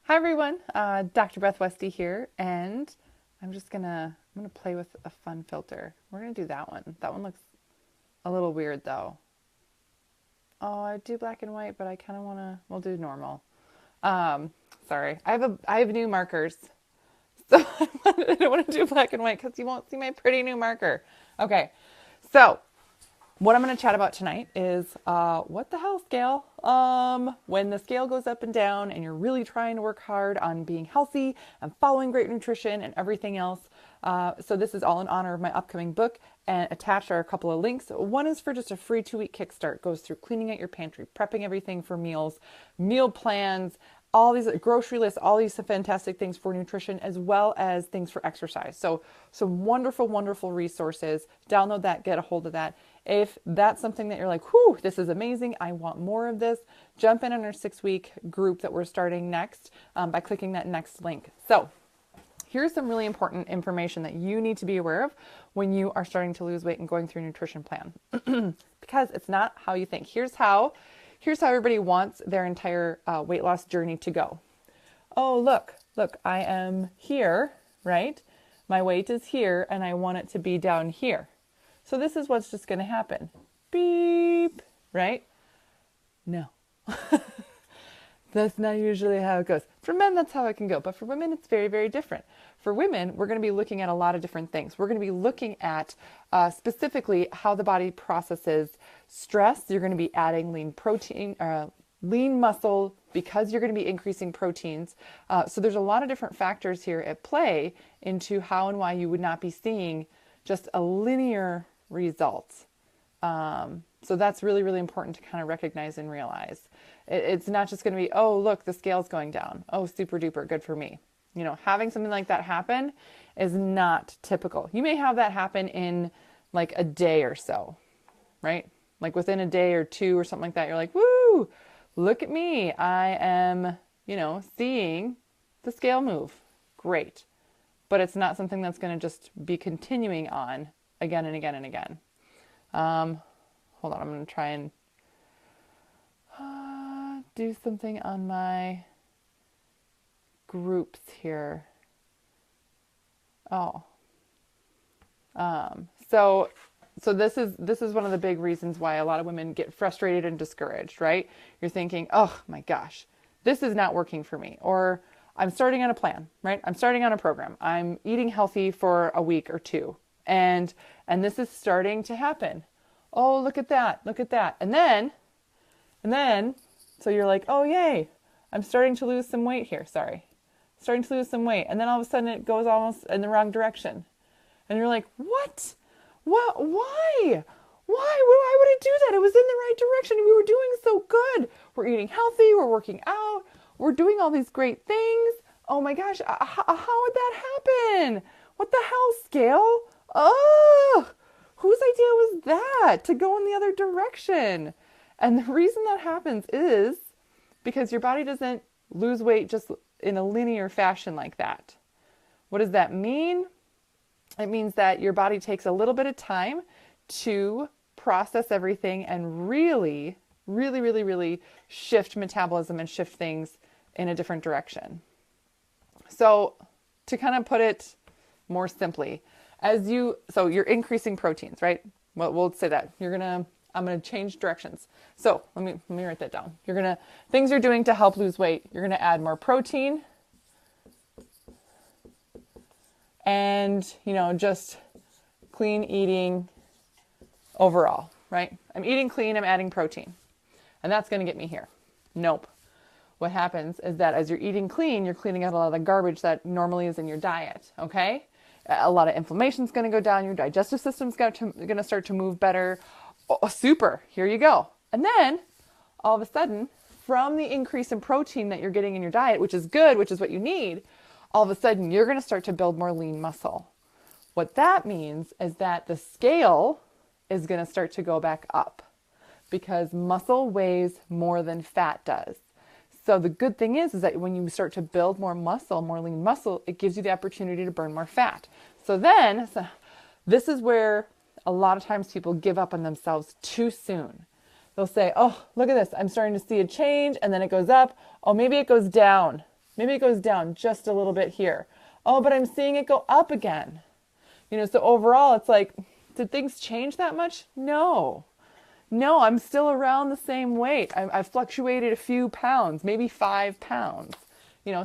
Hi everyone, Dr. Beth Westy here, and I'm gonna play with a fun filter. We're gonna do that one. That one looks a little weird though. Oh, I do black and white, but I kind of wanna. We'll do normal. Um, Sorry, I have new markers, so I don't want to do black and white because you won't see my pretty new marker. Okay, so what I'm going to chat about tonight is what the hell scale. When the scale goes up and down and you're really trying to work hard on being healthy and following great nutrition and everything else. So this is all in honor of my upcoming book, and attached are a couple of links. One is for just a free 2-week kickstart. Goes through cleaning out your pantry, prepping everything for meals, meal plans, all these grocery lists, all these fantastic things for nutrition, as well as things for exercise. So some wonderful, wonderful resources. Download that, get a hold of that. If that's something that you're like, whew, this is amazing, I want more of this, jump in on our 6-week group that we're starting next by clicking that next link. So here's some really important information that you need to be aware of when you are starting to lose weight and going through a nutrition plan. Because it's not how you think. Here's how everybody wants their entire weight loss journey to go. Oh, look, I am here, right? My weight is here and I want it to be down here. So this is what's just going to happen. Beep, right? No. That's not usually how it goes. For men, that's how it can go. But for women, it's very, very different. For women, we're going to be looking at a lot of different things. We're going to be looking at specifically how the body processes stress. You're going to be adding lean protein, lean muscle, because you're going to be increasing proteins. So there's a lot of different factors here at play into how and why you would not be seeing just a linear result. So that's really, really important to kind of recognize and realize. It's not just going to be, oh, look, the scale's going down. Oh, super duper, good for me. You know, having something like that happen is not typical. You may have that happen in like a day or so, right? Like within a day or two or something like that, you're like, woo, look at me. I am, seeing the scale move. Great. But it's not something that's going to just be continuing on again and again and again. Hold on, I'm going to try and do something on my groups here. Oh, so this is one of the big reasons why a lot of women get frustrated and discouraged, right? You're thinking, oh my gosh, this is not working for me, or I'm starting on a plan, right? I'm starting on a program. I'm eating healthy for a week or two, and this is starting to happen. Oh, look at that, and then, so you're like, oh yay, I'm starting to lose some weight here. Starting to lose some weight, and then all of a sudden it goes almost in the wrong direction, and you're like, what? What? Why? Why would I do that? It was in the right direction. We were doing so good. We're eating healthy. We're working out. We're doing all these great things. Oh my gosh, how would that happen? What the hell, scale? Oh, whose idea was that to go in the other direction? And the reason that happens is because your body doesn't lose weight just in a linear fashion like that. What does that mean? It means that your body takes a little bit of time to process everything and really, really, really, really shift metabolism and shift things in a different direction. So to kind of put it more simply, so you're increasing proteins, right? Well, we'll say that. I'm going to change directions. So let me write that down. Things you're doing to help lose weight. You're going to add more protein and, just clean eating overall, right? I'm eating clean, I'm adding protein. And that's going to get me here. Nope. What happens is that as you're eating clean, you're cleaning out a lot of the garbage that normally is in your diet, okay? A lot of inflammation is going to go down, your digestive system's going to start to move better. Oh, super, here you go. And then, all of a sudden, from the increase in protein that you're getting in your diet, which is good, which is what you need, all of a sudden you're going to start to build more lean muscle. What that means is that the scale is going to start to go back up because muscle weighs more than fat does. So the good thing is that when you start to build more muscle, more lean muscle, it gives you the opportunity to burn more fat. So this is where a lot of times people give up on themselves too soon. They'll say, oh, look at this. I'm starting to see a change. And then it goes up. Oh, maybe it goes down. Maybe it goes down just a little bit here. Oh, but I'm seeing it go up again. So overall, it's like, did things change that much? No. No, I'm still around the same weight. I've fluctuated a few pounds, maybe 5 pounds,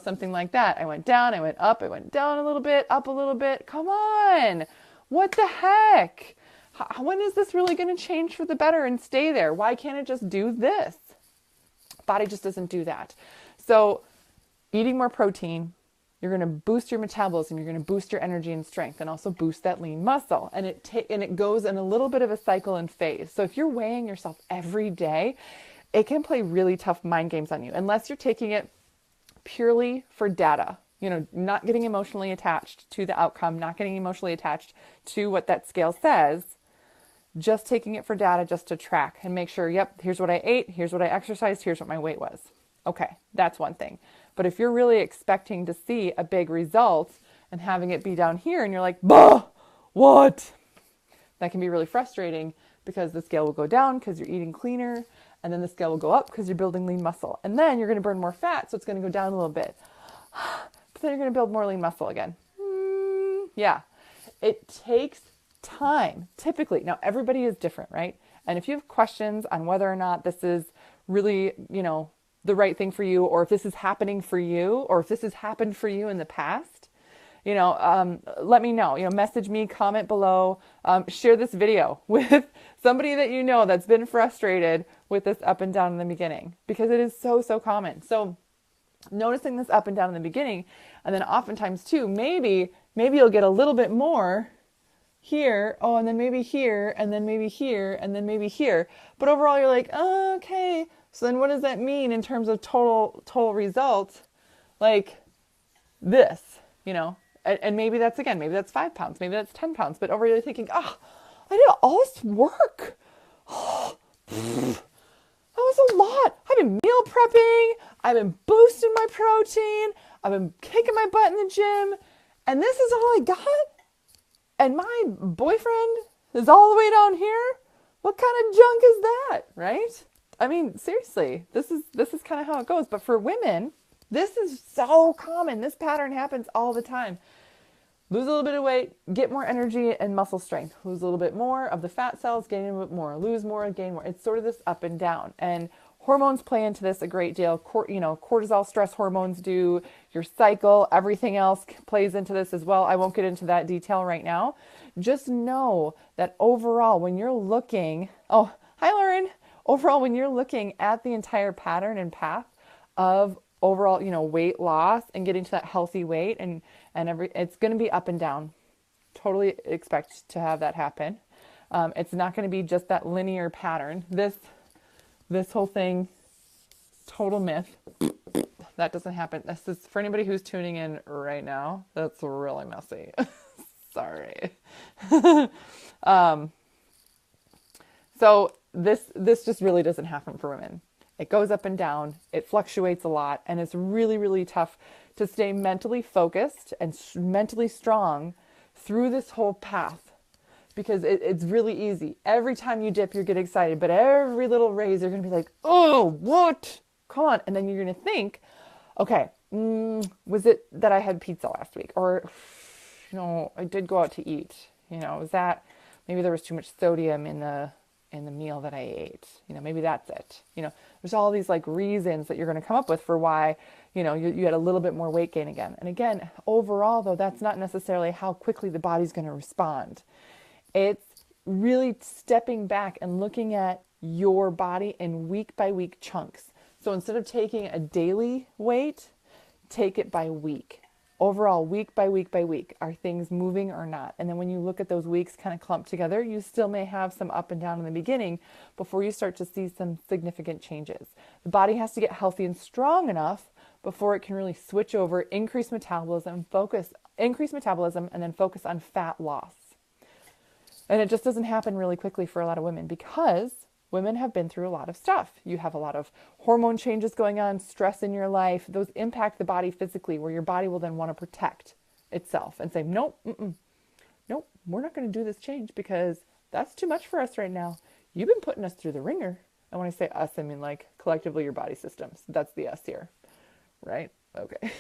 something like that. I went down, I went up, I went down a little bit, up a little bit. Come on. What the heck? When is this really going to change for the better and stay there? Why can't it just do this? Body just doesn't do that. So eating more protein, you're going to boost your metabolism, you're going to boost your energy and strength, and also boost that lean muscle. And it goes in a little bit of a cycle and phase. So if you're weighing yourself every day, it can play really tough mind games on you, unless you're taking it purely for data, not getting emotionally attached to the outcome, not getting emotionally attached to what that scale says, just taking it for data, just to track and make sure, yep, here's what I ate, here's what I exercised, here's what my weight was. Okay, that's one thing. But if you're really expecting to see a big result and having it be down here and you're like, bah, what? That can be really frustrating, because the scale will go down because you're eating cleaner, and then the scale will go up because you're building lean muscle. And then you're going to burn more fat, so it's going to go down a little bit. But then you're going to build more lean muscle again. Yeah, it takes time, typically. Now, everybody is different, right? And if you have questions on whether or not this is really, the right thing for you, or if this is happening for you, or if this has happened for you in the past, let me know. Message me, comment below, share this video with somebody that that's been frustrated with this up and down in the beginning, because it is so, so common. So noticing this up and down in the beginning, and then oftentimes too, maybe you'll get a little bit more here, and then maybe here, and then maybe here, and then maybe here. But overall, you're like, oh, okay. So then what does that mean in terms of total result? Like this, and maybe that's 5 pounds, maybe that's 10 pounds. But over, you're thinking, I did all this work. That was a lot. I've been meal prepping. I've been boosting my protein. I've been kicking my butt in the gym. And this is all I got? And my boyfriend is all the way down here? What kind of junk is that, right? I mean, seriously, this is kind of how it goes. But for women, this is so common. This pattern happens all the time. Lose a little bit of weight, get more energy and muscle strength. Lose a little bit more of the fat cells, gain a bit more. Lose more, gain more. It's sort of this up and down. And hormones play into this a great deal. Cortisol, stress hormones do. Your cycle, everything else plays into this as well. I won't get into that detail right now. Just know that overall, when you're looking... Oh, hi, Lauren. Overall, when you're looking at the entire pattern and path of overall, weight loss and getting to that healthy weight, and it's going to be up and down. Totally expect to have that happen. It's not going to be just that linear pattern. This whole thing, total myth. That doesn't happen. This is for anybody who's tuning in right now. That's really messy. Sorry. So this just really doesn't happen for women. It goes up and down. It fluctuates a lot, and it's really, really tough to stay mentally focused and mentally strong through this whole path, because it's really easy. Every time you dip, you get excited, but every little raise, you're going to be like, oh, what? Come on. And then you're going to think, okay, was it that I had pizza last week? Or, I did go out to eat. Was that, maybe there was too much sodium in the meal that I ate. Maybe that's it. There's all these reasons that you're going to come up with for why, you had a little bit more weight gain again. And again, overall though, that's not necessarily how quickly the body's going to respond. It's really stepping back and looking at your body in week by week chunks. So instead of taking a daily weight, take it by week. Overall, week by week by week, are things moving or not? And then when you look at those weeks kind of clumped together, you still may have some up and down in the beginning before you start to see some significant changes. The body has to get healthy and strong enough before it can really switch over, increase metabolism, and then focus on fat loss. And it just doesn't happen really quickly for a lot of women, because women have been through a lot of stuff. You have a lot of hormone changes going on, stress in your life. Those impact the body physically, where your body will then want to protect itself and say, nope, nope, we're not going to do this change because that's too much for us right now. You've been putting us through the ringer. And when I say us, I mean collectively your body systems. That's the us here, right? Okay.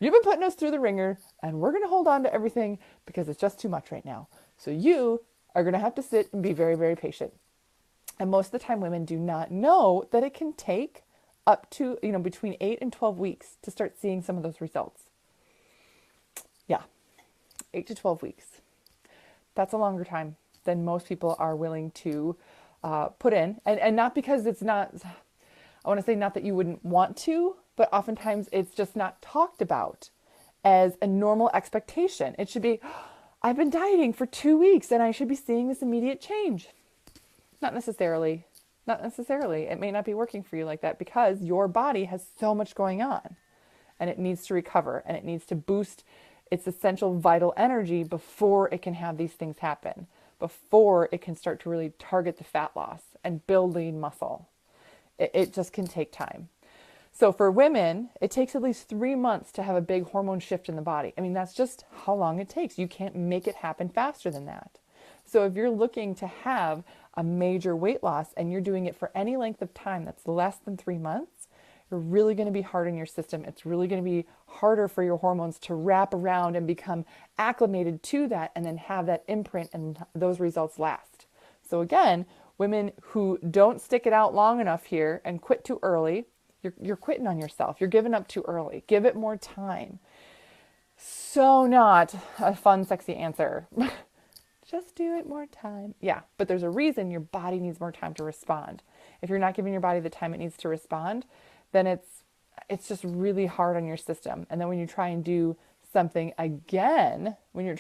You've been putting us through the ringer, and we're going to hold on to everything because it's just too much right now. So you are going to have to sit and be very, very patient. And most of the time, women do not know that it can take up to, between 8 and 12 weeks to start seeing some of those results. Yeah, 8 to 12 weeks. That's a longer time than most people are willing to put in. And not because it's not, I want to say not that you wouldn't want to, but oftentimes it's just not talked about as a normal expectation. It should be, I've been dieting for 2 weeks and I should be seeing this immediate change. Not necessarily. Not necessarily. It may not be working for you like that because your body has so much going on and it needs to recover and it needs to boost its essential vital energy before it can have these things happen, before it can start to really target the fat loss and build lean muscle. It just can take time. So for women, it takes at least 3 months to have a big hormone shift in the body. I mean, that's just how long it takes. You can't make it happen faster than that. So if you're looking to have a major weight loss and you're doing it for any length of time that's less than 3 months, you're really going to be hard on your system. It's really going to be harder for your hormones to wrap around and become acclimated to that and then have that imprint and those results last. So again, women who don't stick it out long enough here and quit too early, you're quitting on yourself. You're giving up too early. Give it more time. So not a fun, sexy answer. Just do it more time. Yeah, but there's a reason your body needs more time to respond. If you're not giving your body the time it needs to respond, then it's just really hard on your system. And then when you try and do something again, when you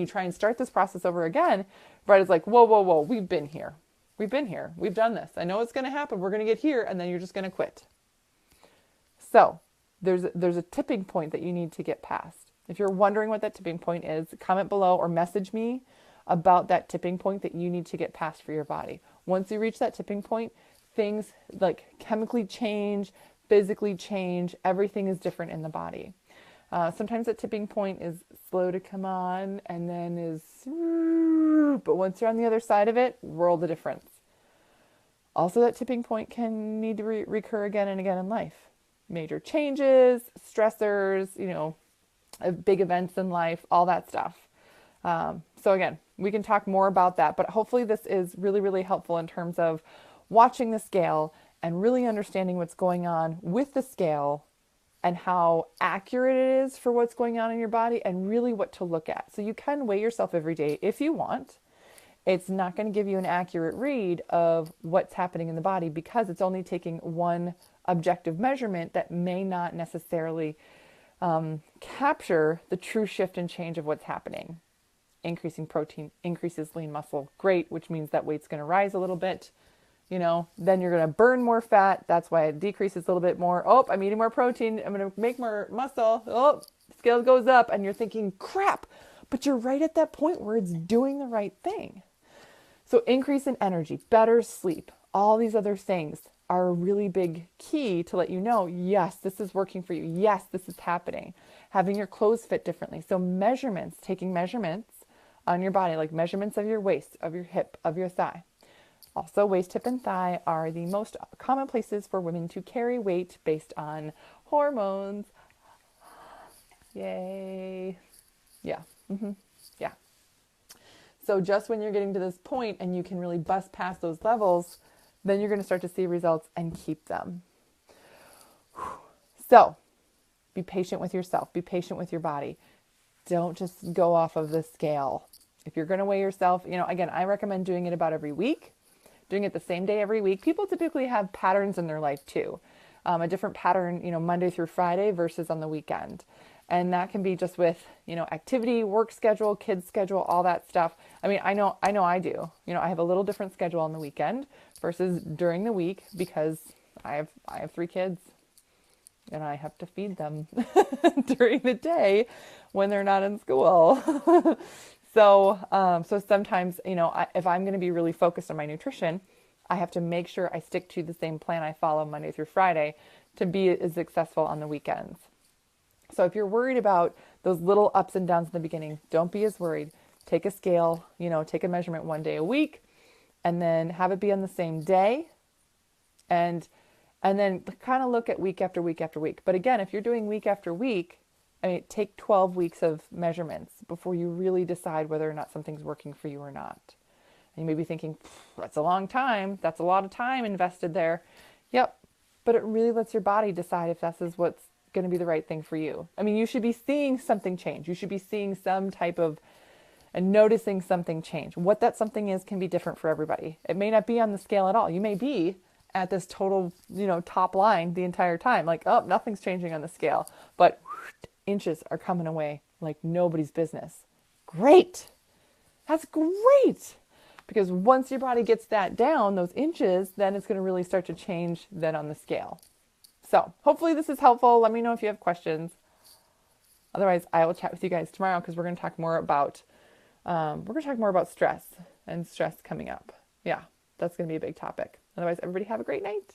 try and start this process over again, body's like, whoa, we've been here. We've done this. I know it's going to happen. We're going to get here, and then you're just going to quit. So there's a tipping point that you need to get past. If you're wondering what that tipping point is, comment below or message me about that tipping point that you need to get past for your body. Once you reach that tipping point, things like chemically change, physically change, everything is different in the body. Sometimes that tipping point is slow to come on and then but once you're on the other side of it, world of difference. Also, that tipping point can need to recur again and again in life. Major changes, stressors, big events in life, all that stuff. So again, we can talk more about that, but hopefully this is really, really helpful in terms of watching the scale and really understanding what's going on with the scale and how accurate it is for what's going on in your body and really what to look at. So you can weigh yourself every day if you want. It's not going to give you an accurate read of what's happening in the body because it's only taking one objective measurement that may not necessarily capture the true shift and change of what's happening. Increasing protein increases lean muscle. Great, which means that weight's going to rise a little bit. Then you're going to burn more fat. That's why it decreases a little bit more. Oh, I'm eating more protein. I'm going to make more muscle. Oh, scale goes up. And you're thinking, crap, but you're right at that point where it's doing the right thing. So increase in energy, better sleep, all these other things are a really big key to let you know, yes, this is working for you. Yes, this is happening. Having your clothes fit differently. So measurements, taking measurements on your body, like measurements of your waist, of your hip, of your thigh. Also, waist, hip, and thigh are the most common places for women to carry weight based on hormones. Yay. Yeah. Yeah. So just when you're getting to this point and you can really bust past those levels, then you're going to start to see results and keep them. So be patient with yourself. Be patient with your body. Don't just go off of the scale. If you're going to weigh yourself, again, I recommend doing it about every week. Doing it the same day every week. People typically have patterns in their life too. A different pattern, Monday through Friday versus on the weekend. And that can be just with, activity, work schedule, kids schedule, all that stuff. I mean, I know I do. I have a little different schedule on the weekend versus during the week because I have 3 kids and I have to feed them during the day when they're not in school. So sometimes, if I'm going to be really focused on my nutrition, I have to make sure I stick to the same plan I follow Monday through Friday to be as successful on the weekends. So if you're worried about those little ups and downs in the beginning, don't be as worried. Take a scale, take a measurement one day a week and then have it be on the same day. And And then kind of look at week after week after week. But again, if you're doing week after week, I mean, take 12 weeks of measurements before you really decide whether or not something's working for you or not. And you may be thinking, that's a long time. That's a lot of time invested there. Yep. But it really lets your body decide if this is what's going to be the right thing for you. I mean, you should be seeing something change. You should be seeing some type of and noticing something change. What that something is can be different for everybody. It may not be on the scale at all. You may be at this total, top line the entire time. Like, oh, nothing's changing on the scale. But inches are coming away like nobody's business. Great. That's great. Because once your body gets that down, those inches, then it's going to really start to change then on the scale. So hopefully this is helpful. Let me know if you have questions. Otherwise, I will chat with you guys tomorrow because we're going to talk more about stress and stress coming up. Yeah, that's going to be a big topic. Otherwise, everybody have a great night.